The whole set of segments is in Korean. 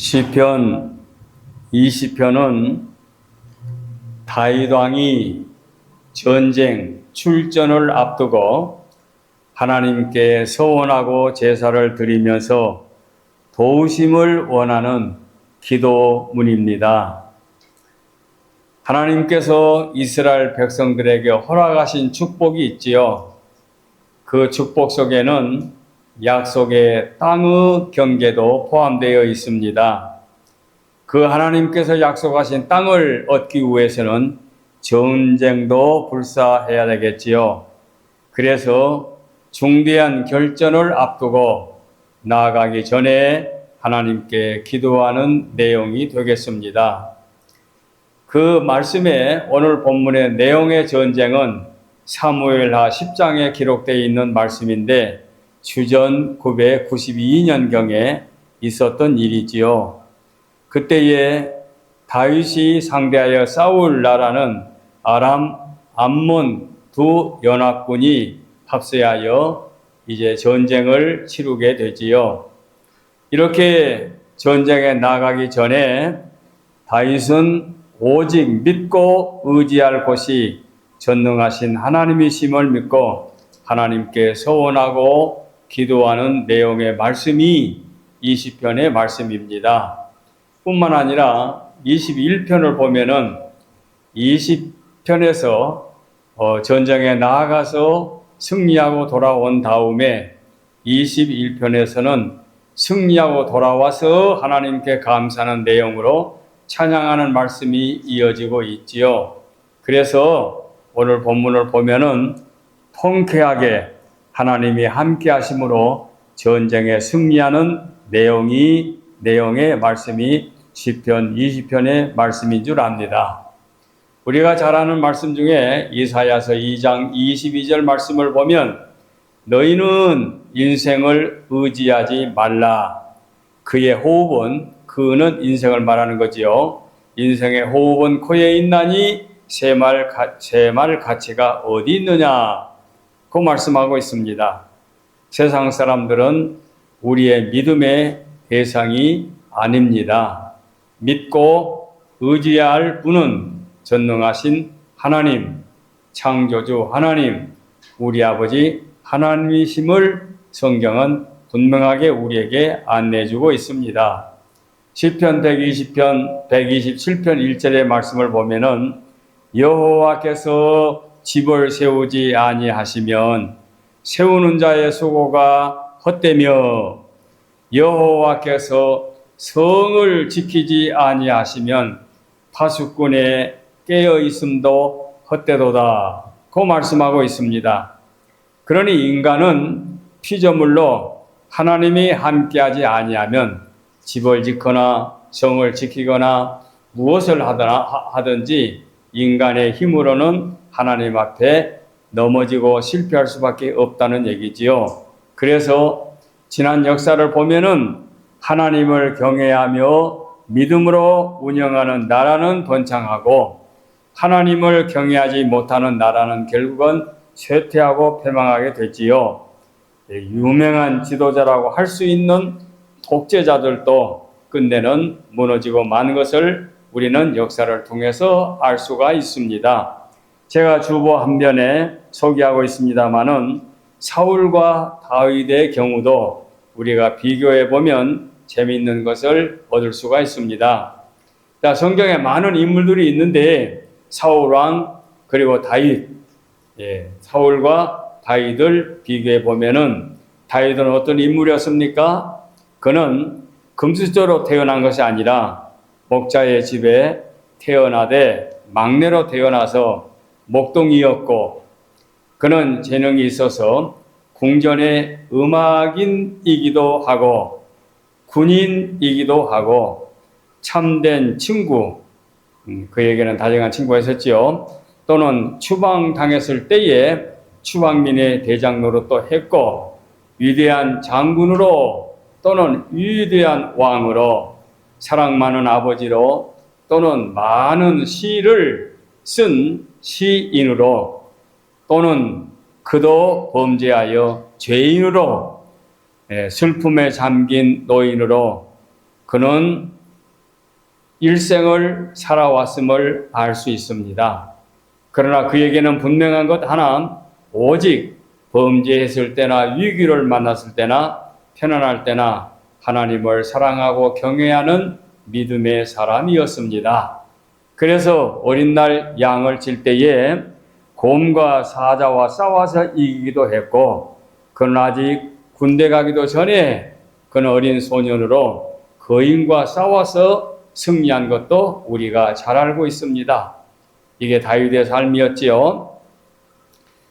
시편 20편은 다윗 왕이 전쟁, 출전을 앞두고 하나님께 서원하고 제사를 드리면서 도우심을 원하는 기도문입니다. 하나님께서 이스라엘 백성들에게 허락하신 축복이 있지요. 그 축복 속에는 약속의 땅의 경계도 포함되어 있습니다. 그 하나님께서 약속하신 땅을 얻기 위해서는 전쟁도 불사해야 되겠지요. 그래서 중대한 결전을 앞두고 나아가기 전에 하나님께 기도하는 내용이 되겠습니다. 그 말씀에 오늘 본문의 내용의 전쟁은 사무엘하 10장에 기록되어 있는 말씀인데 주전 992년경에 있었던 일이지요. 그때에 다윗이 상대하여 싸울 나라는 아람, 암몬 두 연합군이 합세하여 이제 전쟁을 치르게 되지요. 이렇게 전쟁에 나가기 전에 다윗은 오직 믿고 의지할 곳이 전능하신 하나님이심을 믿고 하나님께 서원하고 기도하는 내용의 말씀이 20편의 말씀입니다. 뿐만 아니라 21편을 보면은 20편에서 전쟁에 나아가서 승리하고 돌아온 다음에 21편에서는 승리하고 돌아와서 하나님께 감사하는 내용으로 찬양하는 말씀이 이어지고 있지요. 그래서 오늘 본문을 보면은 통쾌하게 하나님이 함께 하심으로 전쟁에 승리하는 내용의 말씀이 시편 20편의 말씀인 줄 압니다. 우리가 잘 아는 말씀 중에 이사야서 2장 22절 말씀을 보면 너희는 인생을 의지하지 말라. 그의 호흡은 그는 인생을 말하는 거지요. 인생의 호흡은 코에 있나니 새말 가치가 어디 있느냐. 그 말씀하고 있습니다. 세상 사람들은 우리의 믿음의 대상이 아닙니다. 믿고 의지해야 할 분은 전능하신 하나님, 창조주 하나님, 우리 아버지 하나님이심을 성경은 분명하게 우리에게 안내해주고 있습니다. 시편 120편, 127편 1절의 말씀을 보면은 여호와께서 집을 세우지 아니하시면 세우는 자의 수고가 헛되며 여호와께서 성을 지키지 아니하시면 파수꾼의 깨어 있음도 헛되도다. 그 말씀하고 있습니다. 그러니 인간은 피조물로 하나님이 함께하지 아니하면 집을 짓거나 성을 지키거나 무엇을 하든지 인간의 힘으로는 하나님 앞에 넘어지고 실패할 수밖에 없다는 얘기지요. 그래서 지난 역사를 보면은 하나님을 경외하며 믿음으로 운영하는 나라는 번창하고 하나님을 경외하지 못하는 나라는 결국은 쇠퇴하고 패망하게 되지요. 유명한 지도자라고 할 수 있는 독재자들도 끝내는 무너지고 마는 것을 우리는 역사를 통해서 알 수가 있습니다. 제가 주보 한 면에 소개하고 있습니다마는 사울과 다윗의 경우도 우리가 비교해 보면 재미있는 것을 얻을 수가 있습니다. 자, 성경에 많은 인물들이 있는데 사울 왕 그리고 다윗, 사울과 다윗을 비교해 보면은 다윗은 어떤 인물이었습니까? 그는 금수저로 태어난 것이 아니라 목자의 집에 태어나되 막내로 태어나서 목동이었고 그는 재능이 있어서 궁전의 음악인이기도 하고 군인이기도 하고 참된 친구, 그에게는 다정한 친구가 있었지요. 또는 추방당했을 때에 추방민의 대장 노릇도 했고 위대한 장군으로 또는 위대한 왕으로 사랑 많은 아버지로 또는 많은 시를 쓴 시인으로 또는 그도 범죄하여 죄인으로 슬픔에 잠긴 노인으로 그는 일생을 살아왔음을 알 수 있습니다. 그러나 그에게는 분명한 것 하나, 오직 범죄했을 때나 위기를 만났을 때나 편안할 때나 하나님을 사랑하고 경외하는 믿음의 사람이었습니다. 그래서 어린 날 양을 칠 때에 곰과 사자와 싸워서 이기기도 했고, 그는 아직 군대 가기도 전에 그는 어린 소년으로 거인과 싸워서 승리한 것도 우리가 잘 알고 있습니다. 이게 다윗의 삶이었지요.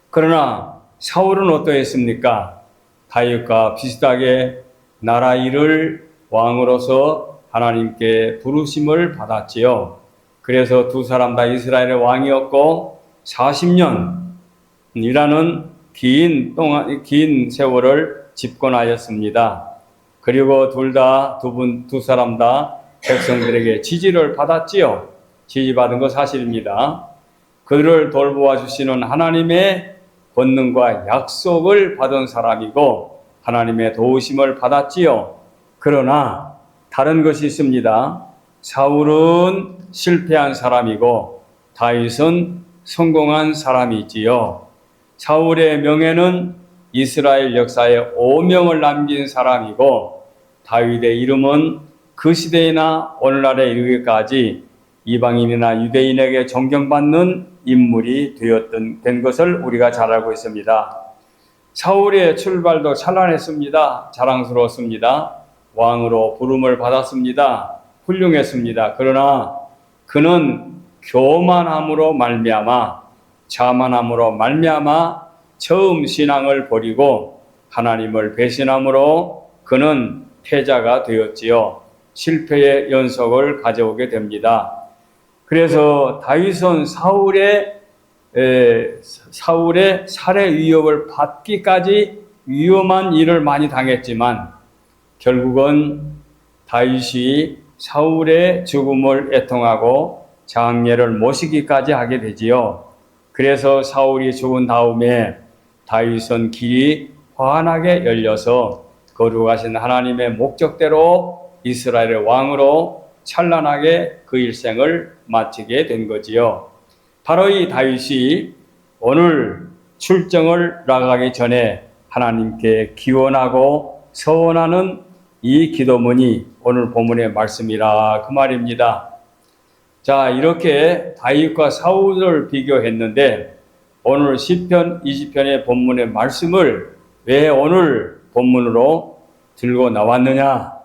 그러나 사울은 어떠했습니까? 다윗과 비슷하게 나라 일을 왕으로서 하나님께 부르심을 받았지요. 그래서 두 사람 다 이스라엘의 왕이었고 40년이라는 긴 세월을 집권하였습니다. 그리고 두 사람 다 백성들에게 지지를 받았지요. 지지받은 거 사실입니다. 그들을 돌보아 주시는 하나님의 권능과 약속을 받은 사람이고 하나님의 도우심을 받았지요. 그러나 다른 것이 있습니다. 사울은 실패한 사람이고 다윗은 성공한 사람이지요. 사울의 명예는 이스라엘 역사에 오명을 남긴 사람이고 다윗의 이름은 그 시대이나 오늘날에 이르기까지 이방인이나 유대인에게 존경받는 인물이 된 것을 우리가 잘 알고 있습니다. 사울의 출발도 찬란했습니다. 자랑스러웠습니다. 왕으로 부름을 받았습니다. 훌륭했습니다. 그러나 그는 교만함으로 말미암아 자만함으로 말미암아 처음 신앙을 버리고 하나님을 배신함으로 그는 패자가 되었지요. 실패의 연속을 가져오게 됩니다. 그래서 다윗은 사울의 살해 위협을 받기까지 위험한 일을 많이 당했지만 결국은 다윗이 사울의 죽음을 애통하고 장례를 모시기까지 하게 되지요. 그래서 사울이 죽은 다음에 다윗은 길이 환하게 열려서 거룩하신 하나님의 목적대로 이스라엘의 왕으로 찬란하게 그 일생을 마치게 된 거지요. 바로 이 다윗이 오늘 출정을 나가기 전에 하나님께 기원하고 서원하는 이 기도문이 오늘 본문의 말씀이라 그 말입니다. 자, 이렇게 다윗과 사울을 비교했는데 오늘 시편 20편의 본문의 말씀을 왜 오늘 본문으로 들고 나왔느냐?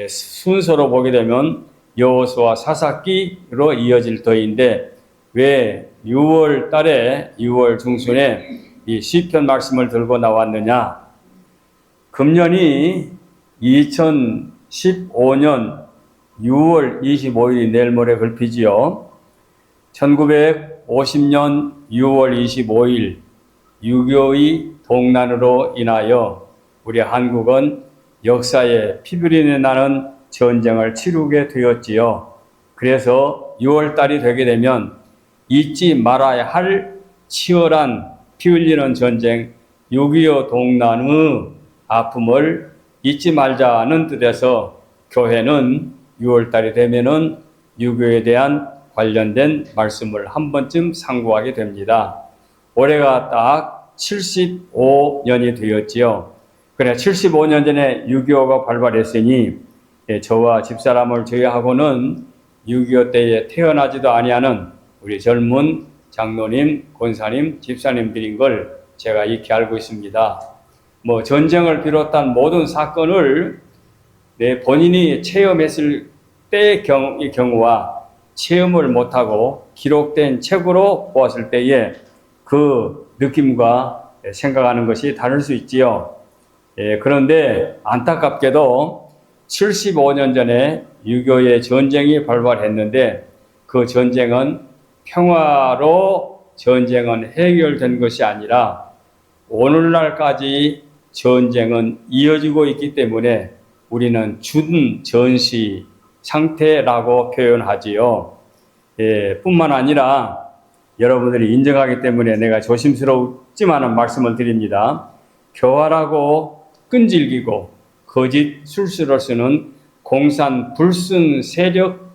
순서로 보게 되면 여호수아 사사기로 이어질 터인데 왜 6월 달에 6월 중순에 이 시편 말씀을 들고 나왔느냐? 금년이 2015년 6월 25일이 내일 모레 걸피지요. 1950년 6월 25일 6.25의 동란으로 인하여 우리 한국은 역사에 피부린내 나는 전쟁을 치르게 되었지요. 그래서 6월달이 되게 되면 잊지 말아야 할 치열한 피 흘리는 전쟁 6.25 동란의 아픔을 잊지 말자는 뜻에서 교회는 6월달이 되면은 6.25에 대한 관련된 말씀을 한 번쯤 상고하게 됩니다. 올해가 딱 75년이 되었지요. 그래 75년 전에 6.25가 발발했으니 저와 집사람을 제외하고는 6.25 때에 태어나지도 아니하는 우리 젊은 장로님, 권사님, 집사님들인 걸 제가 익히 알고 있습니다. 전쟁을 비롯한 모든 사건을 본인이 체험했을 때의 경우와 체험을 못하고 기록된 책으로 보았을 때에 그 느낌과 생각하는 것이 다를 수 있지요. 그런데 안타깝게도 75년 전에 6.25의 전쟁이 발발했는데 그 전쟁은 평화로 전쟁은 해결된 것이 아니라 오늘날까지 전쟁은 이어지고 있기 때문에 우리는 준전시 상태라고 표현하지요. 뿐만 아니라 여러분들이 인정하기 때문에 내가 조심스럽지만은 말씀을 드립니다. 교활하고 끈질기고 거짓 술수를 쓰는 공산 불순 세력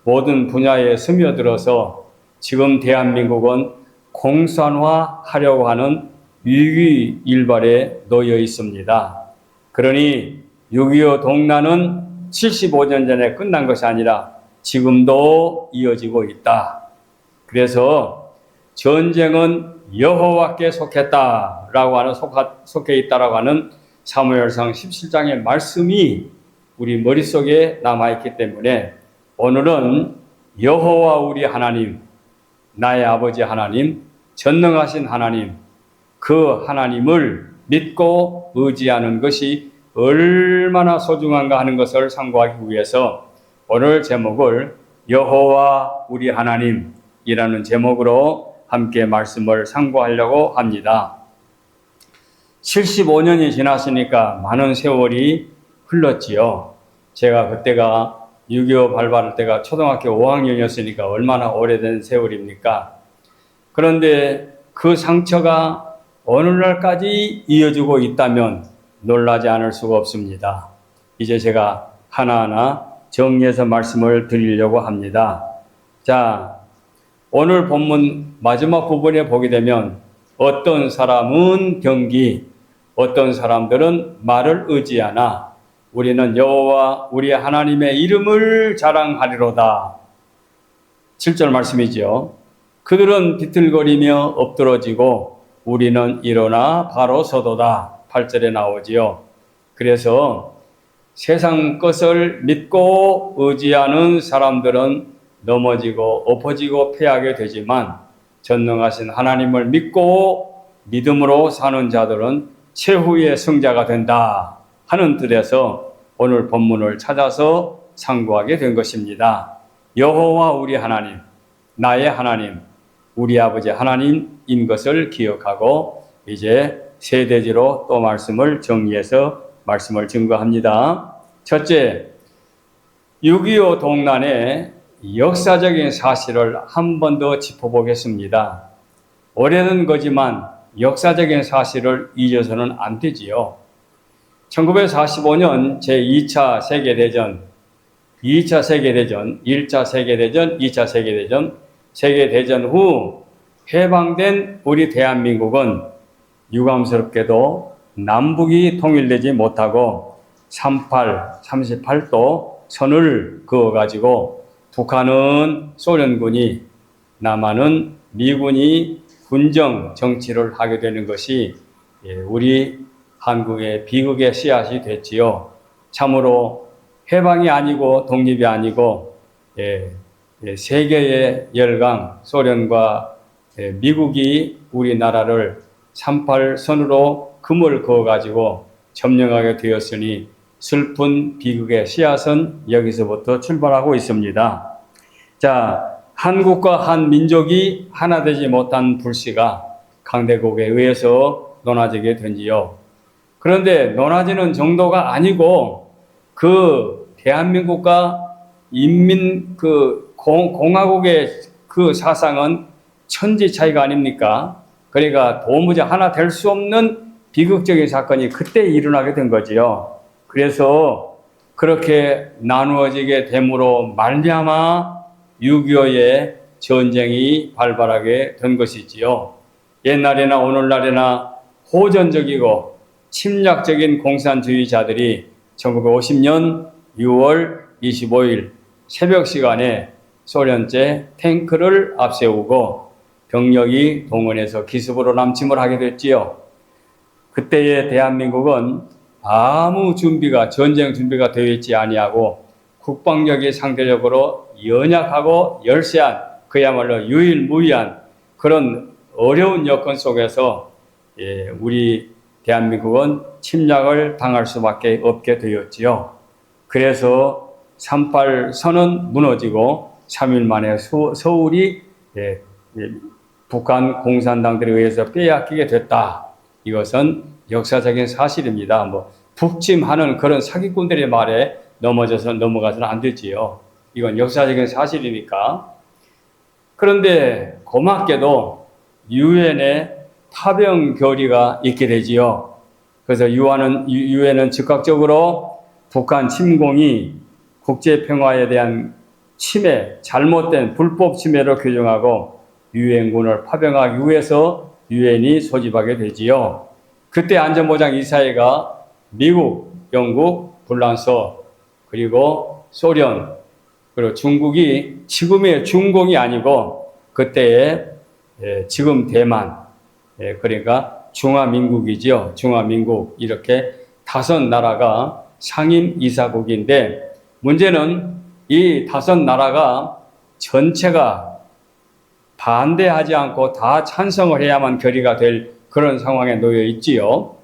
모든 분야에 스며들어서 지금 대한민국은 공산화하려고 하는 위기 일발에 놓여 있습니다. 그러니 6.25 동란은 75년 전에 끝난 것이 아니라 지금도 이어지고 있다. 그래서 전쟁은 여호와께 속했다라고 하는 속해 있다라고 하는 사무엘상 17장의 말씀이 우리 머릿속에 남아있기 때문에 오늘은 여호와 우리 하나님, 나의 아버지 하나님, 전능하신 하나님, 그 하나님을 믿고 의지하는 것이 얼마나 소중한가 하는 것을 상고하기 위해서 오늘 제목을 여호와 우리 하나님이라는 제목으로 함께 말씀을 상고하려고 합니다. 75년이 지났으니까 많은 세월이 흘렀지요. 제가 그때가 6.25 발발할 때가 초등학교 5학년이었으니까 얼마나 오래된 세월입니까? 그런데 그 상처가 오늘날까지 이어지고 있다면 놀라지 않을 수가 없습니다. 이제 제가 하나하나 정리해서 말씀을 드리려고 합니다. 자, 오늘 본문 마지막 부분에 보게 되면 어떤 사람은 경기, 어떤 사람들은 말을 의지하나 우리는 여호와 우리 하나님의 이름을 자랑하리로다. 7절 말씀이죠. 그들은 비틀거리며 엎드러지고 우리는 일어나 바로 서도다. 8절에 나오지요. 그래서 세상 것을 믿고 의지하는 사람들은 넘어지고 엎어지고 패하게 되지만 전능하신 하나님을 믿고 믿음으로 사는 자들은 최후의 승자가 된다 하는 뜻에서 오늘 본문을 찾아서 상고하게 된 것입니다. 여호와 우리 하나님, 나의 하나님, 우리 아버지 하나님인 것을 기억하고 이제 세 대지로 또 말씀을 정리해서 말씀을 증거합니다. 첫째, 6.25 동란의 역사적인 사실을 한 번 더 짚어보겠습니다. 오래된 거지만 역사적인 사실을 잊어서는 안 되지요. 1945년 제2차 세계대전, 2차 세계대전, 1차 세계대전, 2차 세계대전, 세계대전 후 해방된 우리 대한민국은 유감스럽게도 남북이 통일되지 못하고 38도 선을 그어가지고 북한은 소련군이, 남한은 미군이 군정 정치를 하게 되는 것이 우리 한국의 비극의 씨앗이 됐지요. 참으로 해방이 아니고 독립이 아니고 세계의 열강 소련과 미국이 우리나라를 38선으로 금을 그어가지고 점령하게 되었으니 슬픈 비극의 씨앗은 여기서부터 출발하고 있습니다. 자, 한국과 한민족이 하나 되지 못한 불씨가 강대국에 의해서 논하지게 된지요. 그런데 논하지는 정도가 아니고 그 대한민국과 공화국의 그 사상은 천지 차이가 아닙니까? 그러니까 도무지 하나 될 수 없는 비극적인 사건이 그때 일어나게 된 거지요. 그래서 그렇게 나누어지게 됨으로 말미암아 6.25의 전쟁이 발발하게 된 것이지요. 옛날이나 오늘날이나 호전적이고 침략적인 공산주의자들이 1950년 6월 25일 새벽 시간에 소련제 탱크를 앞세우고 병력이 동원해서 기습으로 남침을 하게 됐지요. 그때의 대한민국은 아무 전쟁 준비가 되어 있지 아니하고 국방력이 상대적으로 연약하고 열세한 그야말로 유일무이한 그런 어려운 여건 속에서 우리 대한민국은 침략을 당할 수밖에 없게 되었지요. 그래서 38선은 무너지고 3일 만에 서울이 북한 공산당들에 의해서 빼앗기게 됐다. 이것은 역사적인 사실입니다. 북침하는 그런 사기꾼들의 말에 넘어가서는 안 되지요. 이건 역사적인 사실이니까. 그런데 고맙게도 유엔에 파병 결의가 있게 되지요. 그래서 유엔은 즉각적으로 북한 침공이 국제 평화에 대한 침해, 잘못된 불법 침해로 규정하고 유엔군을 파병하기 위해서 유엔이 소집하게 되지요. 그때 안전보장 이사회가 미국, 영국, 프랑스, 그리고 소련, 그리고 중국이 지금의 중공이 아니고 그때의 지금 대만, 그러니까 중화민국이죠. 중화민국 이렇게 5나라가 상임 이사국인데 문제는 이 5나라가 전체가 반대하지 않고 다 찬성을 해야만 결의가 될 그런 상황에 놓여 있지요.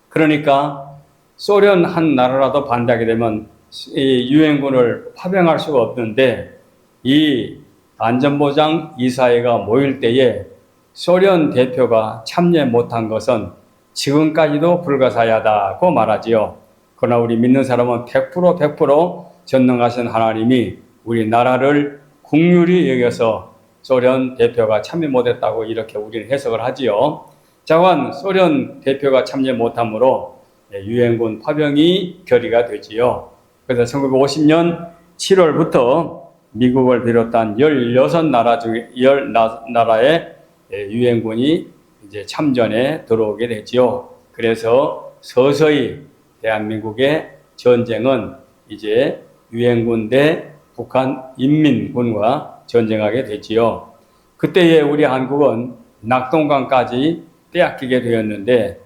그러니까 소련 한 나라라도 반대하게 되면 이 유엔군을 파병할 수가 없는데 이 안전보장 이사회가 모일 때에 소련 대표가 참여 못한 것은 지금까지도 불가사의하다고 말하지요. 그러나 우리 믿는 사람은 100% 전능하신 하나님이 우리나라를 긍휼히 여겨서 소련 대표가 참여 못했다고 이렇게 우리는 해석을 하지요. 자관 소련 대표가 참여 못함으로 유엔군 파병이 결의가 되지요. 그래서 1950년 7월부터 미국을 비롯한 16나라 중에 10나라의 유엔군이 이제 참전에 들어오게 되지요. 그래서 서서히 대한민국의 전쟁은 이제 유엔군 대 북한 인민군과 전쟁하게 되지요. 그때에 우리 한국은 낙동강까지 빼앗기게 되었는데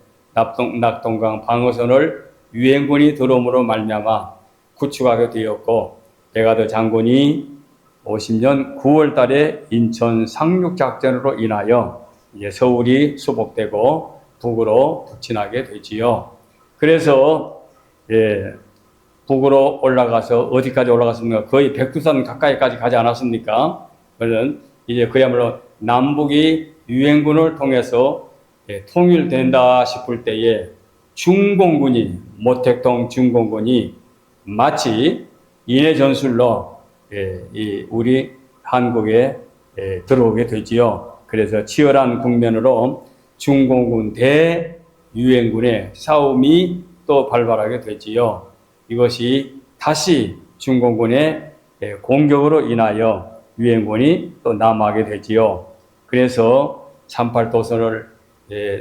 낙동강 방어선을 유엔군이 들어옴으로 말미암아 구축하게 되었고 백아드 장군이 50년 9월 달에 인천 상륙작전으로 인하여 이제 서울이 수복되고 북으로 북진하게 되지요. 그래서 북으로 올라가서 어디까지 올라갔습니까? 거의 백두산 가까이까지 가지 않았습니까? 그러면 이제 그야말로 남북이 유엔군을 통해서 통일된다 싶을 때에 중공군이 모택동 중공군이 마치 인해 전술로 우리 한국에 들어오게 되지요. 그래서 치열한 국면으로 중공군 대 유엔군의 싸움이 또 발발하게 되지요. 이것이 다시 중공군의 공격으로 인하여 유엔군이 또 남하게 되지요. 그래서 38도선을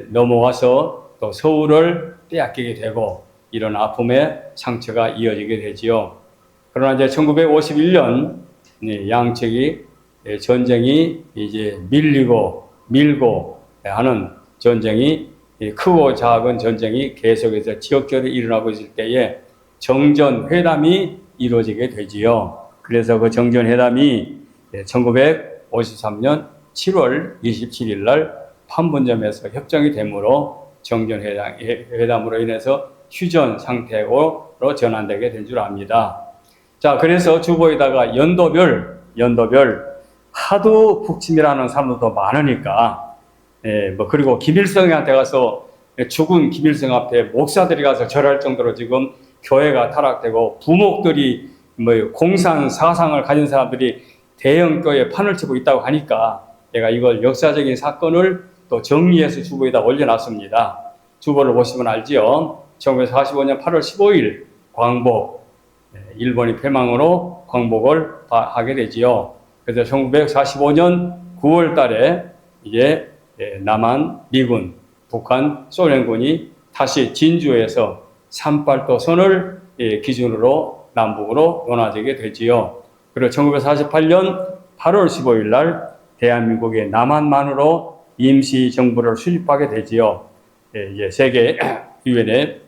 넘어와서 또 서울을 빼앗기게 되고 이런 아픔의 상처가 이어지게 되지요. 그러나 이제 1951년 양측이 전쟁이 이제 밀고 하는 전쟁이 크고 작은 전쟁이 계속해서 지역적으로 일어나고 있을 때에 정전회담이 이루어지게 되지요. 그래서 그 정전회담이 1953년 7월 27일 날 판문점에서 협정이 되므로 정전회담으로 인해서 휴전 상태로 전환되게 된 줄 압니다. 자, 그래서 주보에다가 연도별 하도 북침이라는 사람도 많으니까, 그리고 김일성한테 가서 죽은 김일성 앞에 목사들이 가서 절할 정도로 지금 교회가 타락되고 부목들이 공산 사상을 가진 사람들이 대형 교회에 판을 치고 있다고 하니까 내가 이걸 역사적인 사건을 또 정리해서 주보에다 올려놨습니다. 주보를 보시면 알지요. 1945년 8월 15일 광복, 일본이 패망으로 광복을 하게 되지요. 그래서 1945년 9월 달에 이제 남한 미군, 북한 소련군이 다시 진주에서 38도선을 기준으로 남북으로 논하게 되지요. 그리고 1948년 8월 15일 날 대한민국의 남한만으로 임시정부를 수립하게 되지요. 이제 세계 유엔에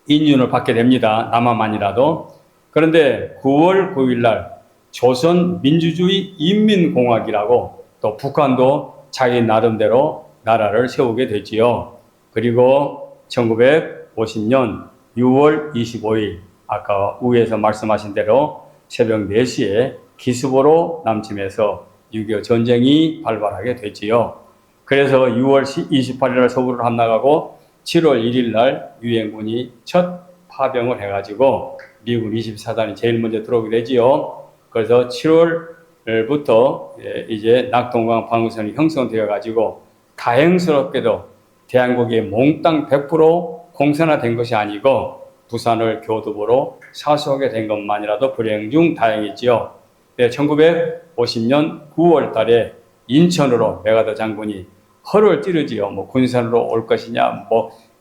인준을 받게 됩니다. 남한만이라도. 그런데 9월 9일 날 조선민주주의 인민공화국이라고 또 북한도 자기 나름대로 나라를 세우게 되지요. 그리고 1950년 6월 25일 아까 위에서 말씀하신 대로 새벽 4시에 기습으로 남침해서 6.25 전쟁이 발발하게 되지요. 그래서 6월 28일 날 서울을 함락하고 7월 1일 날 유엔군이 첫 파병을 해가지고 미군 24단이 제일 먼저 들어오게 되지요. 그래서 7월부터 이제 낙동강 방어선이 형성되어 가지고 다행스럽게도 대한민국이 몽땅 100% 공산화된 것이 아니고 부산을 교두보로 사수하게 된 것만이라도 불행 중 다행이지요. 1950년 9월 달에 인천으로 메가더 장군이 허를 찌르지요. 뭐 군산으로 올 것이냐,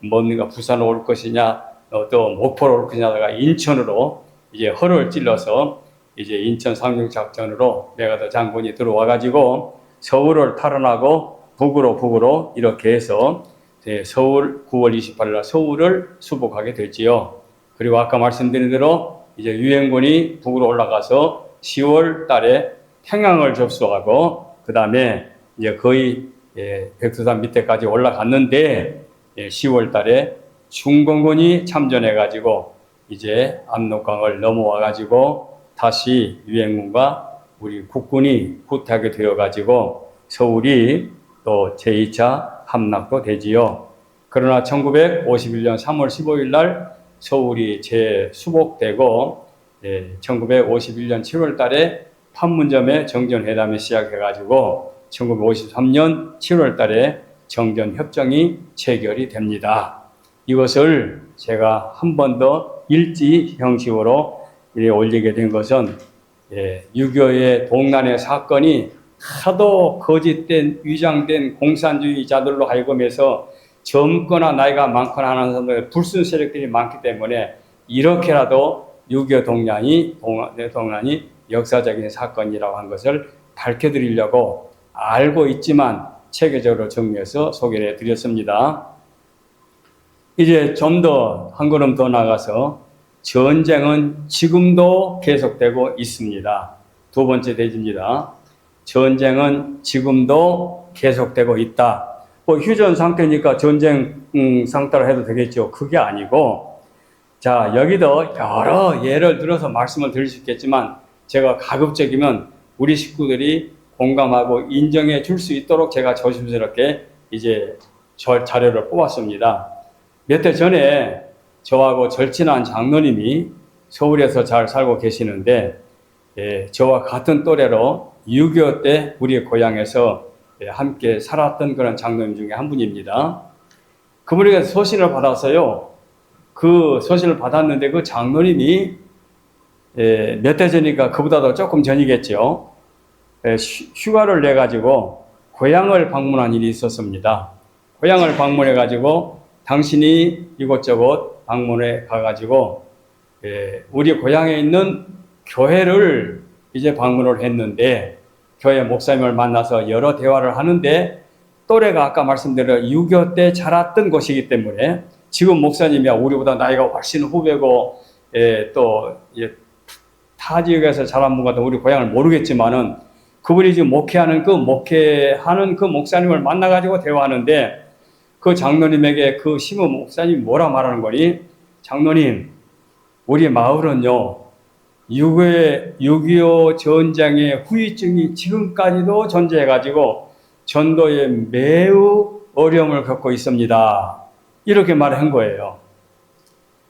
뭔가 부산으로 올 것이냐, 또 목포로 올 것이냐다가 인천으로 이제 허를 찔러서 이제 인천 상륙 작전으로 메가더 장군이 들어와 가지고 서울을 탈환하고 북으로 이렇게 해서 서울 9월 28일 날 서울을 수복하게 됐지요. 그리고 아까 말씀드린 대로 이제 유엔군이 북으로 올라가서 10월 달에 평양을 접수하고 그 다음에 이제 거의 백두산 밑에까지 올라갔는데 10월 달에 중공군이 참전해 가지고 이제 압록강을 넘어와 가지고 다시 유엔군과 우리 국군이 후퇴하게 되어 가지고 서울이 또 제2차 함락도 되지요. 그러나 1951년 3월 15일 날 서울이 재수복되고 1951년 7월 달에 판문점에 정전회담이 시작해가지고 1953년 7월 달에 정전협정이 체결이 됩니다. 이것을 제가 한 번 더 일지 형식으로 올리게 된 것은 6.25의 동란의 사건이 하도 거짓된 위장된 공산주의자들로 하여금 해서 젊거나 나이가 많거나 하는 사람들 불순 세력들이 많기 때문에 이렇게라도 6.25 동란이 역사적인 사건이라고 한 것을 밝혀드리려고 알고 있지만 체계적으로 정리해서 소개를 해드렸습니다. 이제 좀 더 한 걸음 더 나가서 전쟁은 지금도 계속되고 있습니다. 두 번째 대지입니다. 전쟁은 지금도 계속되고 있다. 휴전 상태니까 전쟁 상태로 해도 되겠죠. 그게 아니고, 자, 여기도 여러 예를 들어서 말씀을 드릴 수 있겠지만, 제가 가급적이면 우리 식구들이 공감하고 인정해 줄 수 있도록 제가 조심스럽게 이제 자료를 뽑았습니다. 몇 해 전에 저하고 절친한 장로님이 서울에서 잘 살고 계시는데, 저와 같은 또래로 6.25 때 우리 고향에서 함께 살았던 그런 장로님 중에 한 분입니다. 그분에게 서신을 받았어요. 그 서신을 받았는데 그 장로님이 몇 해 전이니까 그보다도 조금 전이겠죠. 휴가를 내가지고 고향을 방문한 일이 있었습니다. 고향을 방문해가지고 당신이 이곳저곳 방문해 가가지고 우리 고향에 있는 교회를 이제 방문을 했는데 교회 목사님을 만나서 여러 대화를 하는데 또래가 아까 말씀드린 6.25 때 자랐던 곳이기 때문에 지금 목사님이야 우리보다 나이가 훨씬 후배고 또 타 지역에서 자란 분 같은 우리 고향을 모르겠지만은 그분이 지금 목회하는 그 목사님을 만나가지고 대화하는데 그 장로님에게 그 심은 목사님이 뭐라 말하는 거니? 장로님, 우리 마을은요 6.25 전쟁의 후유증이 지금까지도 존재해가지고 전도에 매우 어려움을 겪고 있습니다. 이렇게 말한 거예요.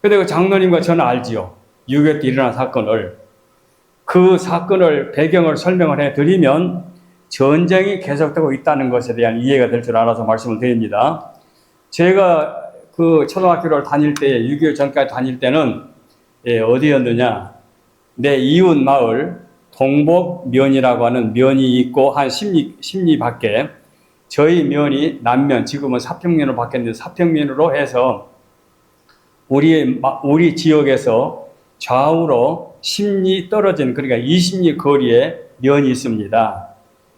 근데 그 장로님과 저는 알지요. 6.25 때 일어난 사건을. 그 사건을 배경을 설명을 해드리면 전쟁이 계속되고 있다는 것에 대한 이해가 될 줄 알아서 말씀을 드립니다. 제가 그 초등학교를 다닐 때 6.25 전까지 다닐 때는 어디였느냐. 내 이웃 마을 동복면이라고 하는 면이 있고 한 10리 밖에 저희 면이 남면 지금은 사평면으로 바뀌었는데 사평면으로 해서 우리 지역에서 좌우로 10리 떨어진 그러니까 20리 거리에 면이 있습니다.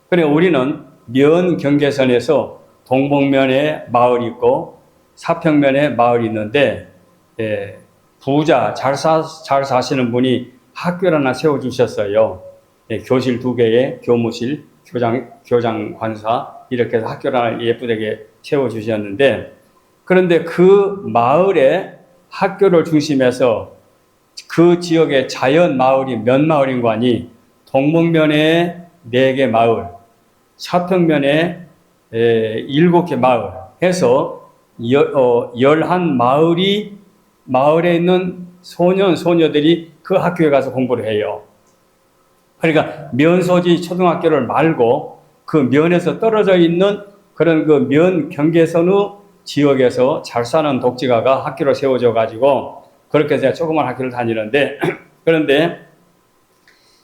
그러니까 우리는 면 경계선에서 동복면에 마을이 있고 사평면에 마을이 있는데 부자 잘 사시는 분이 학교를 하나 세워주셨어요. 교실 2개에 교무실, 교장 관사 이렇게 해서 학교를 하나 예쁘게 세워주셨는데 그런데 그 마을에 학교를 중심해서 그 지역의 자연 마을이 몇 마을인 거 아니 동북면에 4개 마을, 사평면에 7개 마을 해서 11마을이 마을에 있는 소녀들이 그 학교에 가서 공부를 해요. 그러니까 면소지 초등학교를 말고 그 면에서 떨어져 있는 그런 그 면 경계선의 지역에서 잘 사는 독지가가 학교를 세워줘 가지고 그렇게 해서 조그만 학교를 다니는데 그런데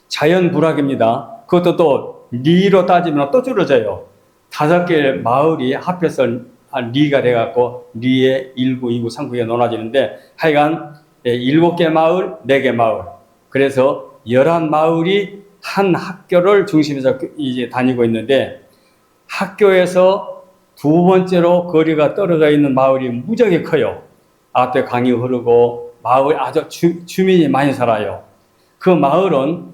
자연 불학입니다. 그것도 또 리로 따지면 또 줄어져요. 5개의 마을이 합해서 리가 돼갖고 리에 1구, 2구, 3구에 나눠지는데 하여간 7개 마을, 4개 마을. 그래서 11마을이 한 학교를 중심에서 이제 다니고 있는데 학교에서 두 번째로 거리가 떨어져 있는 마을이 무지하게 커요. 앞에 강이 흐르고 마을 아주 주민이 많이 살아요. 그 마을은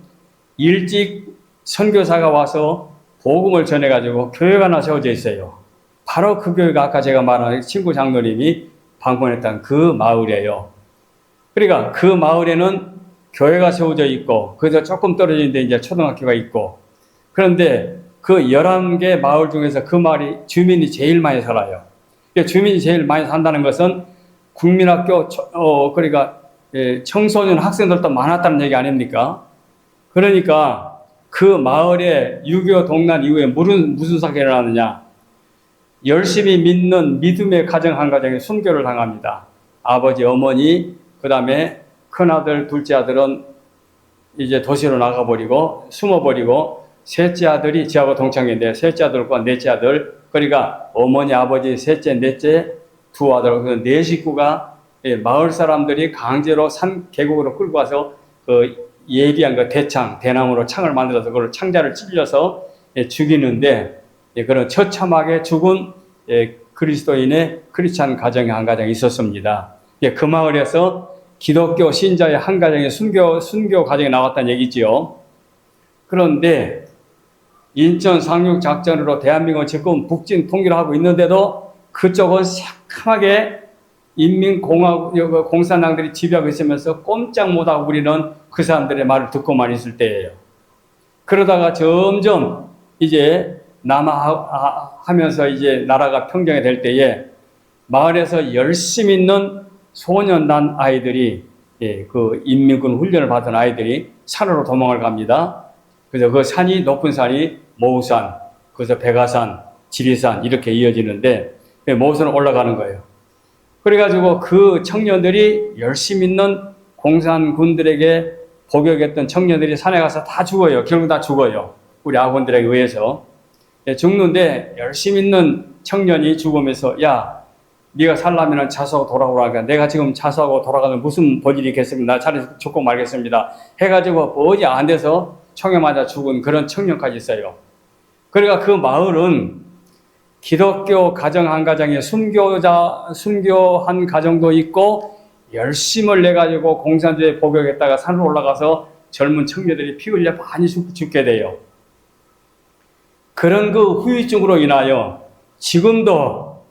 일찍 선교사가 와서 복음을 전해가지고 교회가 하나 세워져 있어요. 바로 그 교회가 아까 제가 말한 친구 장로님이 방문했던 그 마을이에요. 그러니까 그 마을에는 교회가 세워져 있고 그래서 조금 떨어진 데 이제 초등학교가 있고 그런데 그 11개 마을 중에서 그 마을이 주민이 제일 많이 살아요. 주민이 제일 많이 산다는 것은 국민학교 그러니까 청소년 학생들도 많았다는 얘기 아닙니까? 그러니까 그 마을에 6.25 동란 이후에 무슨 사건이 일어나느냐? 열심히 믿는 믿음의 가정 한 가정에 순교를 당합니다. 아버지, 어머니, 그 다음에 큰아들, 둘째 아들은 이제 도시로 나가버리고 숨어버리고 셋째 아들이 저하고 동창인데 셋째 아들과 넷째 아들 그러니까 어머니, 아버지, 셋째, 넷째 두 아들 그 네 식구가 마을 사람들이 강제로 산 계곡으로 끌고 와서 그 예비한 그 대나무로 창을 만들어서 그걸 창자를 찔려서 죽이는데 그런 처참하게 죽은 그리스도인의 크리스찬 가정이 한 가정이 있었습니다. 그 마을에서 기독교 신자의 한 가정의 순교 가정이 나왔다는 얘기지요. 그런데 인천 상륙 작전으로 대한민국은 지금 북진 통일을 하고 있는데도 그쪽은 새카맣게 인민공산당들이 지배하고 있으면서 꼼짝 못하고 우리는 그 사람들의 말을 듣고만 있을 때예요. 그러다가 점점 이제 남하하면서 이제 나라가 평정이 될 때에 마을에서 열심히 있는 소년단 아이들이 그 인민군 훈련을 받은 아이들이 산으로 도망을 갑니다. 그래서 그 산이 높은 산이 모우산, 그래서 백아산, 지리산 이렇게 이어지는데 모우산을 올라가는 거예요. 그래가지고 그 청년들이 열심히 있는 공산군들에게 복역했던 청년들이 산에 가서 다 죽어요. 결국 다 죽어요. 우리 아군들에게 의해서. 죽는데 열심히 있는 청년이 죽으면서 야 네가 살려면 자수하고 돌아오라니까 내가 지금 자수하고 돌아가면 무슨 본일이 있겠습니까? 나 차라리 죽고 말겠습니다. 해가지고 어디 안 돼서 총에 맞아 죽은 그런 청년까지 있어요. 그러니까 그 마을은 기독교 가정 한 가정에 순교한 가정도 있고 열심을 내가지고 공산주의에 복역했다가 산으로 올라가서 젊은 청년들이 피 흘려 많이 죽게 돼요. 그런 그 후유증으로 인하여 지금도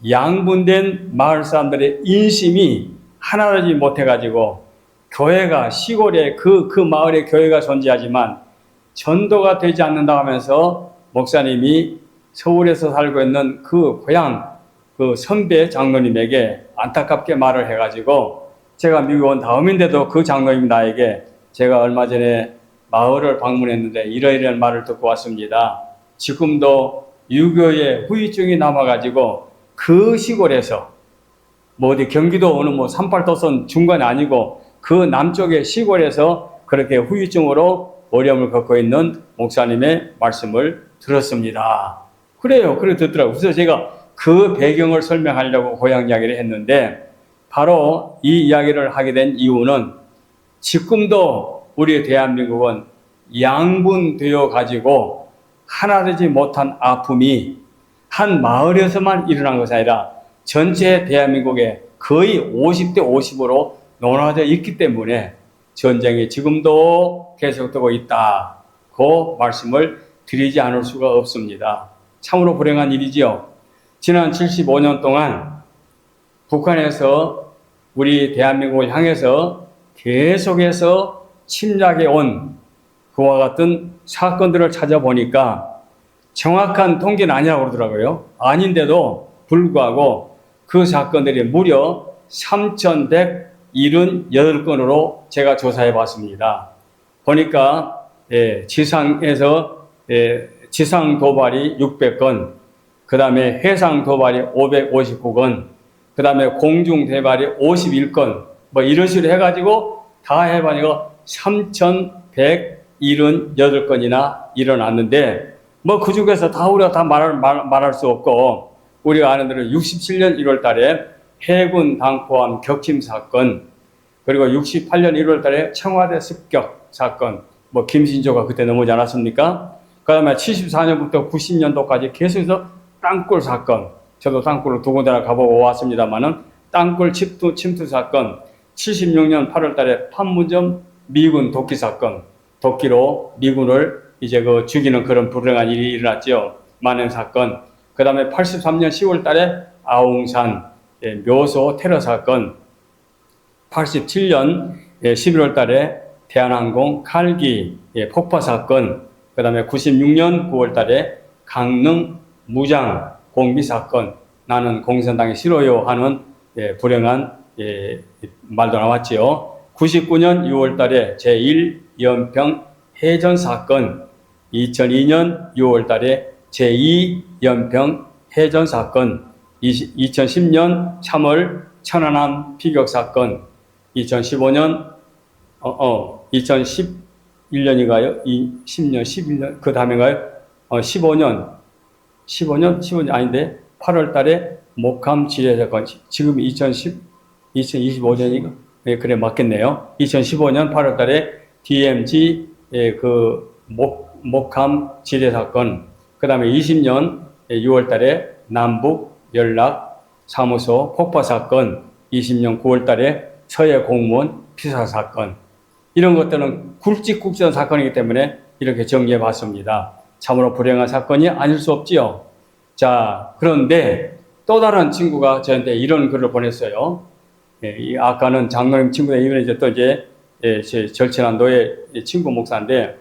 양분된 마을 사람들의 인심이 하나되지 못해가지고 교회가 시골에 그 마을에 교회가 존재하지만 전도가 되지 않는다 하면서 목사님이 서울에서 살고 있는 그 고향 그 선배 장로님에게 안타깝게 말을 해가지고 제가 미국 온 다음인데도 그 장로님 나에게 제가 얼마 전에 마을을 방문했는데 이러이러한 말을 듣고 왔습니다. 지금도 유교의 후유증이 남아가지고 그 시골에서 뭐 어디 경기도 어느 뭐 38도선 중간이 아니고 그 남쪽의 시골에서 그렇게 후유증으로 어려움을 겪고 있는 목사님의 말씀을 들었습니다. 그래요. 그래 듣더라고요. 그래서 제가 그 배경을 설명하려고 고향 이야기를 했는데 바로 이 이야기를 하게 된 이유는 지금도 우리 대한민국은 양분되어 가지고 하나되지 못한 아픔이 한 마을에서만 일어난 것이 아니라 전체 대한민국에 거의 50대 50으로 논하되어 있기 때문에 전쟁이 지금도 계속되고 있다고 말씀을 드리지 않을 수가 없습니다. 참으로 불행한 일이지요. 지난 75년 동안 북한에서 우리 대한민국을 향해서 계속해서 침략해 온 그와 같은 사건들을 찾아보니까 정확한 통계는 아니라고 그러더라고요. 아닌데도 불구하고 그 사건들이 무려 3,178건으로 제가 조사해 봤습니다. 보니까 지상에서 지상 도발이 600건, 그 다음에 해상 도발이 559건, 그 다음에 공중 도발이 51건, 뭐 이런 식으로 해가지고 다 해보니까 3,178건이나 일어났는데 뭐 그 중에서 다 우리가 다 말할 수 없고 우리가 아는 대로 67년 1월 달에 해군 당포함 격침 사건, 그리고 68년 1월 달에 청와대 습격 사건, 뭐 김신조가 그때 넘어오지 않았습니까? 그 다음에 74년부터 90년도까지 계속해서 땅굴 사건, 저도 땅굴을 두 군데나 가보고 왔습니다만은 땅굴 침투 사건, 76년 8월 달에 판문점 미군 도끼 사건, 도끼로 미군을 이제 죽이는 그런 불행한 일이 일어났죠. 만행 사건. 그 다음에 83년 10월 달에 아웅산 묘소 테러 사건, 87년 11월 달에 대한항공 칼기 폭파 사건, 그 다음에 96년 9월 달에 강릉 무장 공비 사건, 나는 공산당이 싫어요 하는 불행한 말도 나왔지요. 99년 6월 달에 제1연평 해전 사건, 2002년 6월 달에 제2연평 해전 사건, 2010년 3월 천안함 피격 사건, 2015년 2011년인가요? 10년, 11년 그 다음인가요? 15년 아닌데 8월 달에 목함 지뢰 사건, 지금 2025년인가? 네, 그래 맞겠네요. 2015년 8월 달에 DMZ 목함 지뢰 사건, 그 다음에 20년 6월 달에 남북 연락 사무소 폭파 사건, 20년 9월 달에 서해 공무원 피살 사건, 이런 것들은 굵직굵직한 사건이기 때문에 이렇게 정리해 봤습니다. 참으로 불행한 사건이 아닐 수 없지요. 자, 그런데 또 다른 친구가 저한테 이런 글을 보냈어요. 아까는 장로님 친구들, 이번에 이제 또 이제 제 절친한 노예 친구 목사인데,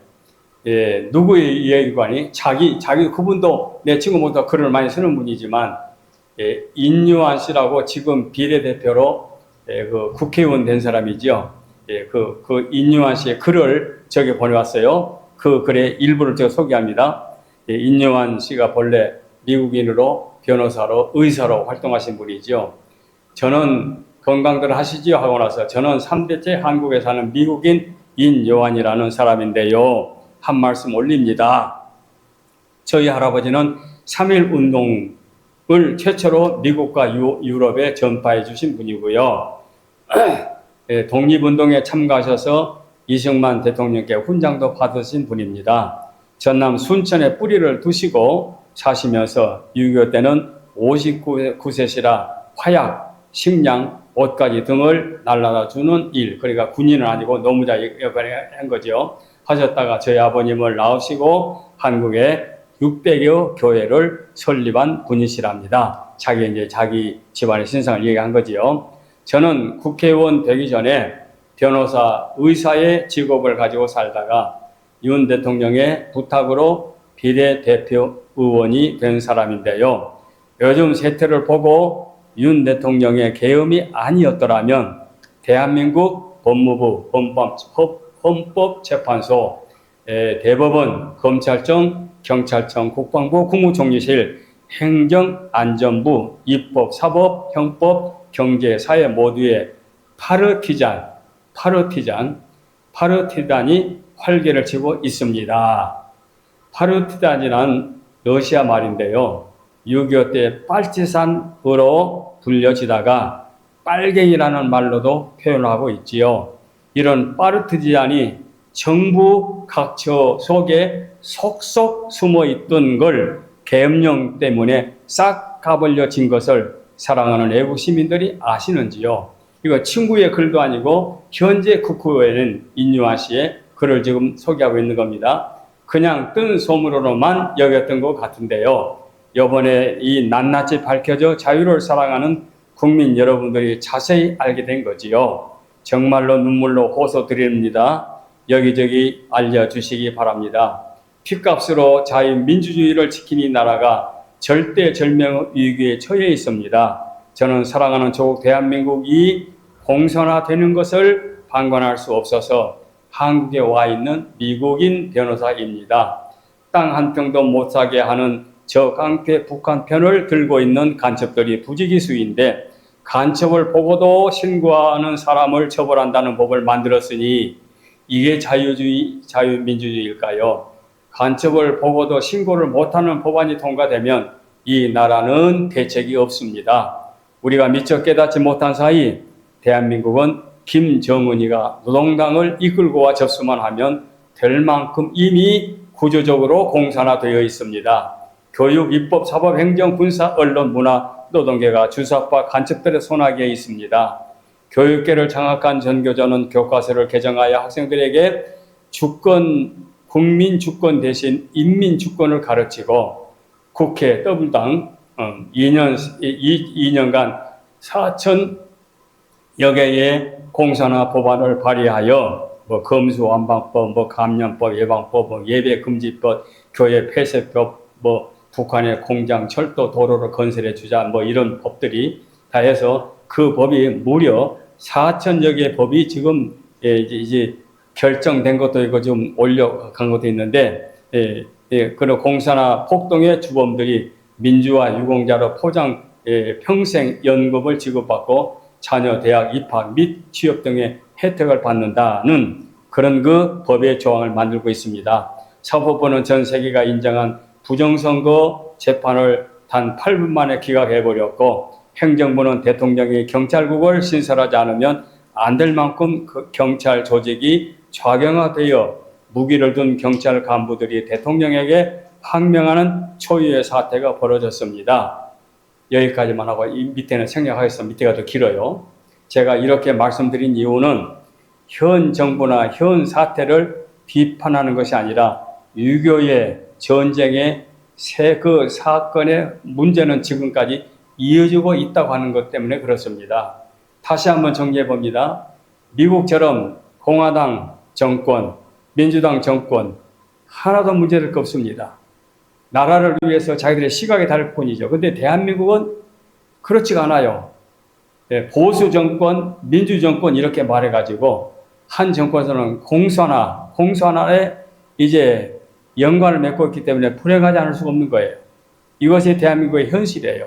누구의 이해관이 자기 그분도 내 친구 목사 글을 많이 쓰는 분이지만, 인유한 씨라고 지금 비례대표로 그 국회의원 된 사람이죠. 그 인유한 씨의 글을 저기 보내왔어요. 그 글의 일부를 제가 소개합니다. 인유한 씨가 본래 미국인으로 변호사로 의사로 활동하신 분이죠. 저는 건강들 하시지요 하고 나서 저는 3대째 한국에 사는 미국인 인요한이라는 사람인데요. 한 말씀 올립니다. 저희 할아버지는 3.1 운동을 최초로 미국과 유럽에 전파해 주신 분이고요. 독립운동에 참가하셔서 이승만 대통령께 훈장도 받으신 분입니다. 전남 순천에 뿌리를 두시고 사시면서 6.25 때는 59세시라 화약, 식량, 옷가지 등을 날라다 주는 일, 그러니까 군인은 아니고 노무자 역할을 한 거죠. 하셨다가 저희 아버님을 낳으시고 한국에 600여 교회를 설립한 분이시랍니다. 자기 집안의 신상을 얘기한 거지요. 저는 국회의원 되기 전에 변호사, 의사의 직업을 가지고 살다가 윤 대통령의 부탁으로 비례대표 의원이 된 사람인데요. 요즘 세태를 보고 윤 대통령의 계엄이 아니었더라면 대한민국 법무부, 헌법재판소, 대법원, 검찰청, 경찰청, 국방부, 국무총리실, 행정안전부, 입법, 사법, 형법, 경제, 사회 모두의 파르티단이 활개를 치고 있습니다. 파르티단이란 러시아 말인데요. 6.25 때 빨치산으로 불려지다가 빨갱이라는 말로도 표현하고 있지요. 이런 파르티잔이 정부 각처 속에 속속 숨어있던 걸 계엄령 때문에 싹 가버려진 것을 사랑하는 애국 시민들이 아시는지요? 이거 친구의 글도 아니고 현재 국회의원 인유아 씨의 글을 지금 소개하고 있는 겁니다. 그냥 뜬 소문으로만 여겼던 것 같은데요. 이번에 이 낱낱이 밝혀져 자유를 사랑하는 국민 여러분들이 자세히 알게 된 거지요. 정말로 눈물로 호소드립니다. 여기저기 알려주시기 바랍니다. 핏값으로 자유민주주의를 지킨 이 나라가 절대절명 위기에 처해 있습니다. 저는 사랑하는 조국 대한민국이 공산화되는 것을 방관할 수 없어서 한국에 와 있는 미국인 변호사입니다. 땅 한 평도 못 사게 하는 저 깡패 북한 편을 들고 있는 간첩들이 부지기수인데 간첩을 보고도 신고하는 사람을 처벌한다는 법을 만들었으니 이게 자유민주주의일까요? 간첩을 보고도 신고를 못하는 법안이 통과되면 이 나라는 대책이 없습니다. 우리가 미처 깨닫지 못한 사이 대한민국은 김정은이가 노동당을 이끌고 와 접수만 하면 될 만큼 이미 구조적으로 공산화되어 있습니다. 교육, 입법, 사법, 행정, 군사, 언론, 문화, 노동계가 주사파 간첩들의 손아귀에 있습니다. 교육계를 장악한 전교조는 교과서를 개정하여 학생들에게 국민 주권 대신 인민 주권을 가르치고 국회 더불당 2년간 4천여 개의 공산화 법안을 발의하여 검수완박법, 감염법, 예방법, 예배금지법, 교회 폐쇄법, 북한의 공장, 철도, 도로를 건설해 주자, 이런 법들이 다 해서 그 법이 무려 4천여 개의 법이 지금 이제 결정된 것도 있고 좀 올려간 것도 있는데, 그런 공산화 폭동의 주범들이 민주화 유공자로 포장 평생 연금을 지급받고 자녀 대학 입학 및 취업 등의 혜택을 받는다는 그런 그 법의 조항을 만들고 있습니다. 사법부는 전 세계가 인정한 부정선거 재판을 단 8분 만에 기각해버렸고, 행정부는 대통령이 경찰국을 신설하지 않으면 안 될 만큼 그 경찰 조직이 좌경화되어 무기를 둔 경찰 간부들이 대통령에게 항명하는 초유의 사태가 벌어졌습니다. 여기까지만 하고 이 밑에는 생략하겠습니다. 밑에가 더 길어요. 제가 이렇게 말씀드린 이유는 현 정부나 현 사태를 비판하는 것이 아니라 유교의 전쟁의 그 사건의 문제는 지금까지 이어지고 있다고 하는 것 때문에 그렇습니다. 다시 한번 정리해 봅니다. 미국처럼 공화당 정권, 민주당 정권 하나도 문제될 거 없습니다. 나라를 위해서 자기들의 시각이 다를 뿐이죠. 그런데 대한민국은 그렇지가 않아요. 보수 정권, 민주 정권 이렇게 말해가지고 한 정권에서는 공산화에 이제 연관을 맺고 있기 때문에 불행하지 않을 수가 없는 거예요. 이것이 대한민국의 현실이에요.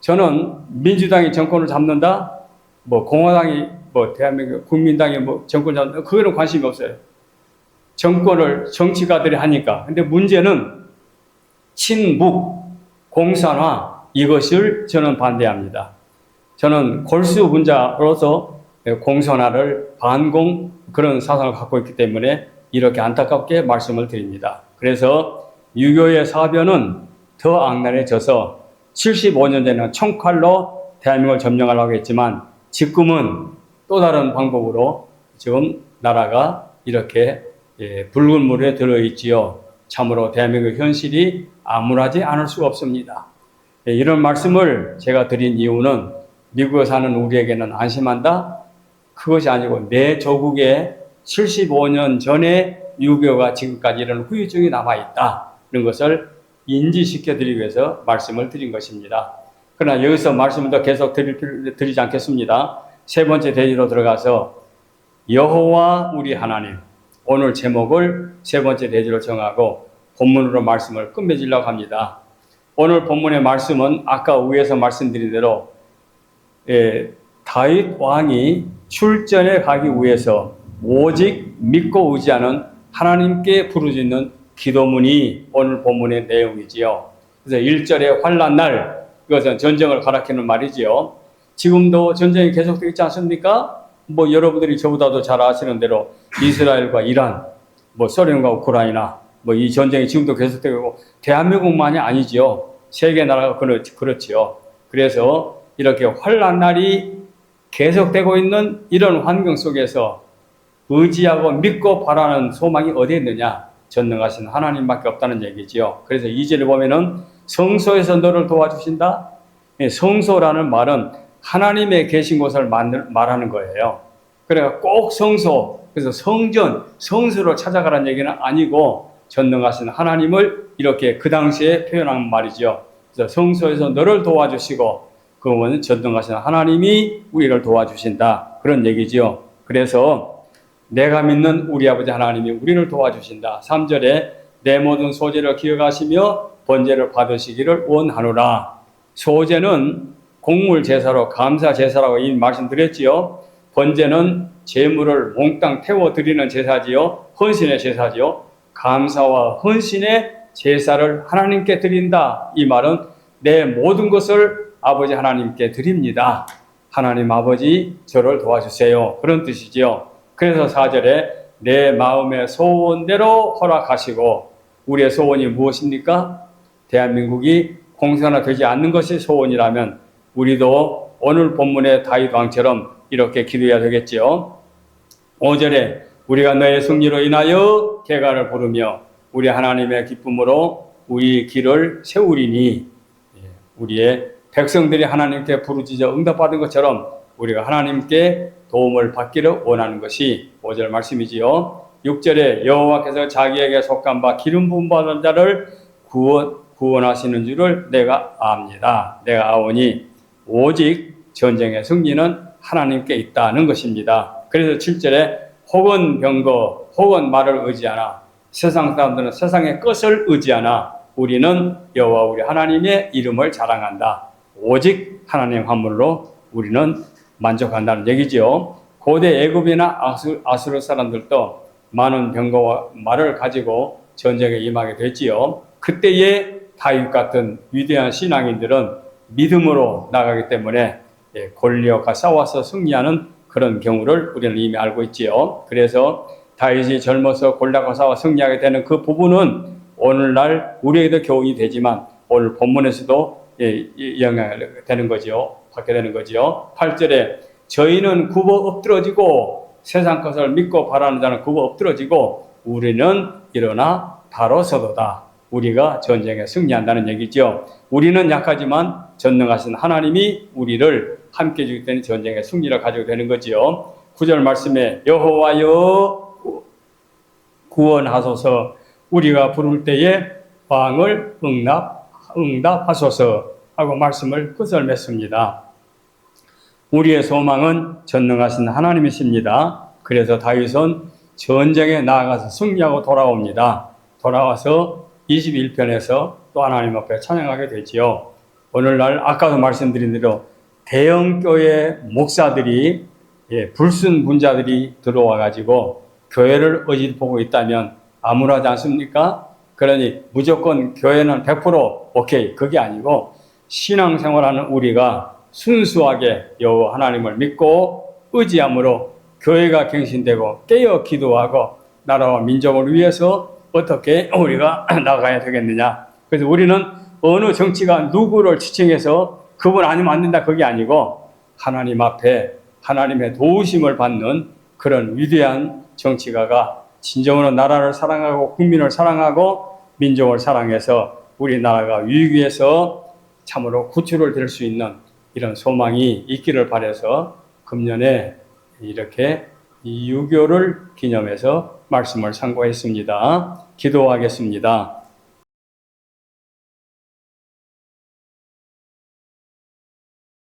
저는 민주당이 정권을 잡는다, 공화당이 대한민국 국민당이 정권을 잡는다, 그거는 관심이 없어요. 정권을 정치가들이 하니까. 근데 문제는 친북, 공산화 이것을 저는 반대합니다. 저는 골수분자로서 공산화를 반공 그런 사상을 갖고 있기 때문에 이렇게 안타깝게 말씀을 드립니다. 그래서 유교의 사변은 더 악랄해져서 75년 전에는 총칼로 대한민국을 점령하려고 했지만 지금은 또 다른 방법으로 지금 나라가 이렇게 붉은 물에 들어있지요. 참으로 대한민국 현실이 암울하지 않을 수가 없습니다. 이런 말씀을 제가 드린 이유는 미국에 사는 우리에게는 안심한다? 그것이 아니고 내 조국에 75년 전에 유교가 지금까지 이런 후유증이 남아있다. 이런 것을 인지시켜 드리기 위해서 말씀을 드린 것입니다. 그러나 여기서 말씀을 더 계속 드리지 않겠습니다. 세 번째 대지로 들어가서 여호와 우리 하나님, 오늘 제목을 세 번째 대지로 정하고 본문으로 말씀을 끝맺으려고 합니다. 오늘 본문의 말씀은 아까 위에서 말씀드린 대로 다윗 왕이 출전해 가기 위해서 오직 믿고 의지하는 하나님께 부르짖는 기도문이 오늘 본문의 내용이지요. 그래서 1절에 환난 날, 이것은 전쟁을 가리키는 말이지요. 지금도 전쟁이 계속되고 있지 않습니까? 여러분들이 저보다도 잘 아시는 대로 이스라엘과 이란, 소련과 우크라이나, 이 전쟁이 지금도 계속되고 있고 대한민국만이 아니지요. 세계 나라가 그렇지요. 그래서 이렇게 환난 날이 계속되고 있는 이런 환경 속에서 의지하고 믿고 바라는 소망이 어디에 있느냐? 전능하신 하나님밖에 없다는 얘기지요. 그래서 2절에 보면은 성소에서 너를 도와주신다. 성소라는 말은 하나님의 계신 곳을 말하는 거예요. 그래서 꼭 성소, 그래서 성전, 성소로 찾아가라는 얘기는 아니고 전능하신 하나님을 이렇게 그 당시에 표현한 말이죠. 그래서 성소에서 너를 도와주시고 그러면 전능하신 하나님이 우리를 도와주신다. 그런 얘기지요. 그래서 내가 믿는 우리 아버지 하나님이 우리를 도와주신다. 3절에 내 모든 소재를 기억하시며 번제를 받으시기를 원하노라. 소제는 곡물 제사로 감사 제사라고 이미 말씀드렸지요. 번제는 재물을 몽땅 태워 드리는 제사지요, 헌신의 제사지요. 감사와 헌신의 제사를 하나님께 드린다. 이 말은 내 모든 것을 아버지 하나님께 드립니다. 하나님 아버지 저를 도와주세요. 그런 뜻이지요. 그래서 4절에 내 마음의 소원대로 허락하시고, 우리의 소원이 무엇입니까? 대한민국이 공산화되지 않는 것이 소원이라면 우리도 오늘 본문의 다윗 왕처럼 이렇게 기도해야 되겠지요. 5절에 우리가 너의 승리로 인하여 개가를 부르며 우리 하나님의 기쁨으로 우리 길을 세우리니, 우리의 백성들이 하나님께 부르짖어 응답받은 것처럼 우리가 하나님께 도움을 받기를 원하는 것이 5절 말씀이지요. 6절에 여호와께서 자기에게 속한 바 기름 부음 받은 자를 구원하시는 줄을 내가 압니다. 내가 아오니 오직 전쟁의 승리는 하나님께 있다는 것입니다. 그래서 7절에 혹은 병거 혹은 말을 의지하나, 세상 사람들은 세상의 것을 의지하나 우리는 여호와 우리 하나님의 이름을 자랑한다. 오직 하나님 한 분으로 우리는 만족한다는 얘기죠. 고대 애굽이나 아수르 사람들도 많은 병거와 말을 가지고 전쟁에 임하게 됐지요. 그때의 다윗 같은 위대한 신앙인들은 믿음으로 나가기 때문에 골리앗과 싸워서 승리하는 그런 경우를 우리는 이미 알고 있지요. 그래서 다윗이 젊어서 골리앗과 싸워 승리하게 되는 그 부분은 오늘날 우리에게도 교훈이 되지만 오늘 본문에서도 영향을 되는 거죠. 받게 되는 거죠. 8절에 저희는 굽어 엎드러지고 세상 것을 믿고 바라는 자는 굽어 엎드러지고 우리는 일어나 바로 서도다. 우리가 전쟁에 승리한다는 얘기죠. 우리는 약하지만 전능하신 하나님이 우리를 함께 해주기 때문에 전쟁의 승리를 가지고 되는 거지요. 9절 말씀에 여호와여 구원하소서, 우리가 부를 때에 왕을 응답하소서 하고 말씀을 끝을 맺습니다. 우리의 소망은 전능하신 하나님이십니다. 그래서 다윗은 전쟁에 나아가서 승리하고 돌아옵니다. 돌아와서 21편에서 또 하나님 앞에 찬양하게 되지요. 오늘날 아까도 말씀드린 대로 대형교회 목사들이 불순분자들이 들어와 가지고 교회를 어짓보고 있다면 암울하지 않습니까? 그러니 무조건 교회는 100% 오케이, 그게 아니고 신앙생활하는 우리가 순수하게 여호와 하나님을 믿고 의지함으로 교회가 갱신되고 깨어 기도하고 나라와 민족을 위해서 어떻게 우리가 나가야 되겠느냐. 그래서 우리는 어느 정치가 누구를 지칭해서 그분 아니면 안 된다, 그게 아니고 하나님 앞에 하나님의 도우심을 받는 그런 위대한 정치가가 진정으로 나라를 사랑하고 국민을 사랑하고 민족을 사랑해서 우리나라가 위기에서 참으로 구출을 될 수 있는 이런 소망이 있기를 바라서 금년에 이렇게 이 유교를 기념해서 말씀을 상고했습니다. 기도하겠습니다.